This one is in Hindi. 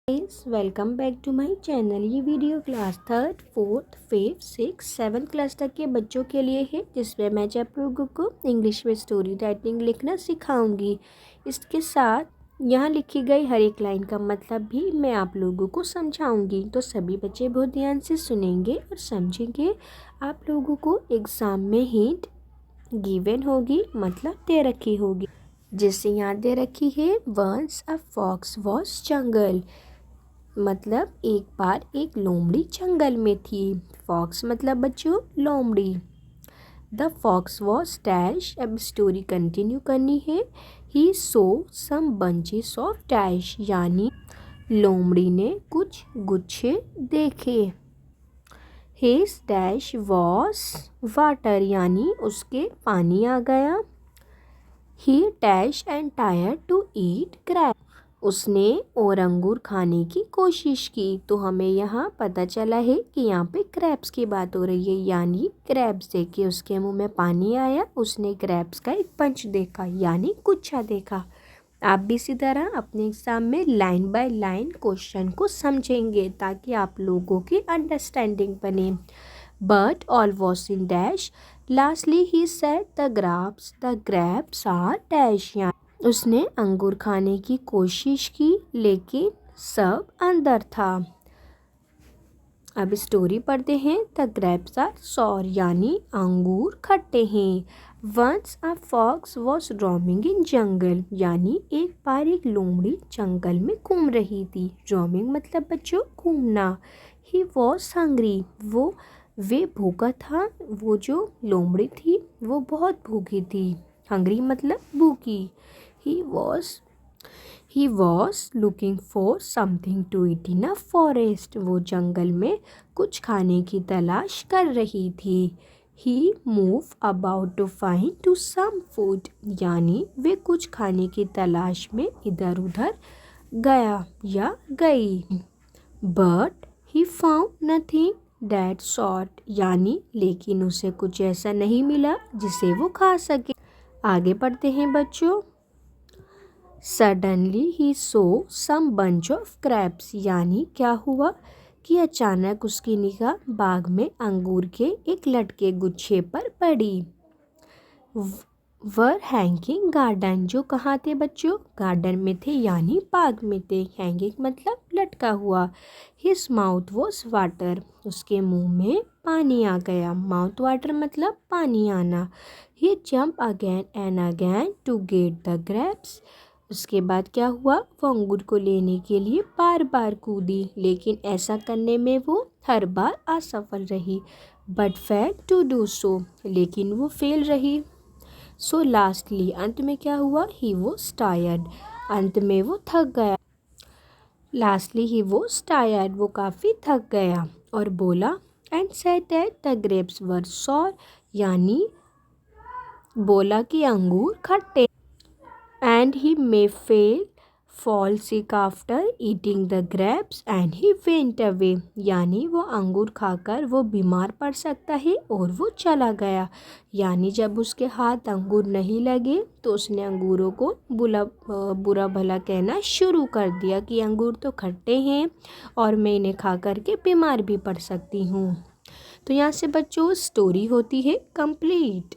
Guys, welcome back to my channel. ये video class 3rd 4th 5th 6th 7th class तक के बच्चों के लिए है, जिसमें मैं आप लोगों को इंग्लिश में स्टोरी राइटिंग लिखना सिखाऊंगी। इसके साथ यहाँ लिखी गई हर एक लाइन का मतलब भी मैं आप लोगों को समझाऊंगी। तो सभी बच्चे बहुत ध्यान से सुनेंगे और समझेंगे। आप लोगों को एग्ज़ाम में हिंट गिवन होगी, मतलब दे रखी होगी। जैसे यहाँ दे रखी है, वंस अ फॉक्स वॉज जंगल, मतलब एक बार एक लोमड़ी जंगल में थी। फॉक्स मतलब बच्चों लोमड़ी। द फॉक्स वॉज डैश, अब स्टोरी कंटिन्यू करनी है। ही saw some bunches of dash, यानी लोमड़ी ने कुछ गुच्छे देखे। हिज डैश वॉज वाटर, यानी उसके पानी आ गया। He dash and tried to eat crab, उसने और अंगूर खाने की कोशिश की। तो हमें यहाँ पता चला है कि यहाँ पे क्रैब्स की बात हो रही है, यानी क्रैब्स देख के उसके मुंह में पानी आया। उसने क्रैब्स का एक पंच देखा, यानी गुच्छा देखा। आप भी इसी तरह अपने एग्जाम में लाइन बाय लाइन क्वेश्चन को समझेंगे, ताकि आप लोगों की अंडरस्टैंडिंग बने। But all was in dash, lastly he said the grapes are dash, उसने अंगूर खाने की कोशिश की, लेकिन सब अंदर था। अब स्टोरी पढ़ते हैं। द ग्रेप्स आर सॉर, यानी अंगूर खट्टे हैं। Once a fox was roaming in jungle, यानी एक बार एक लोमड़ी जंगल में घूम रही थी। रोमिंग मतलब बच्चों घूमना। ही वॉज हंग्री, वे भूखा था। वो जो लोमड़ी थी वो बहुत भूखी थी। हंग्री मतलब भूखी। He was looking for something to eat in a forest, वो जंगल में कुछ खाने की तलाश कर रही थी। He move about to find to some food, यानी वे कुछ खाने की तलाश में इधर उधर गया या गई। But he found nothing that sort, यानी लेकिन उसे कुछ ऐसा नहीं मिला जिसे वो खा सके। आगे बढ़ते हैं बच्चों। Suddenly he saw some bunch of crabs, यानी क्या हुआ कि अचानक उसकी निगाह बाग में अंगूर के एक लटके गुच्छे पर पड़ी। वर हैंगिंग गार्डन, जो कहाँ थे बच्चों? गार्डन में थे, यानी बाग में थे। हैंगिंग मतलब लटका हुआ। हिज माउथ वॉज वाटर, उसके मुंह में पानी आ गया। माउथ वाटर मतलब पानी आना। He jump again and again to get the grapes, उसके बाद क्या हुआ? वो अंगूर को लेने के लिए बार बार कूदी, लेकिन ऐसा करने में वो हर बार असफल रही। But fail to do so, लेकिन वो फेल रही। सो लास्टली, अंत में क्या हुआ? ही वॉज टायर्ड, अंत में वो थक गया। लास्टली ही वॉज टायर्ड, वो काफ़ी थक गया और बोला and said that the grapes were sour, यानी बोला कि अंगूर खट्टे। And he may fall sick after eating the grapes and he went away, यानी वो अंगूर खाकर वो बीमार पड़ सकता है और वो चला गया। यानी जब उसके हाथ अंगूर नहीं लगे तो उसने अंगूरों को बुरा भला कहना शुरू कर दिया कि अंगूर तो खट्टे हैं और मैं इन्हें खा करके बीमार भी पड़ सकती हूँ। तो यहाँ से बच्चों स्टोरी होती है कंप्लीट।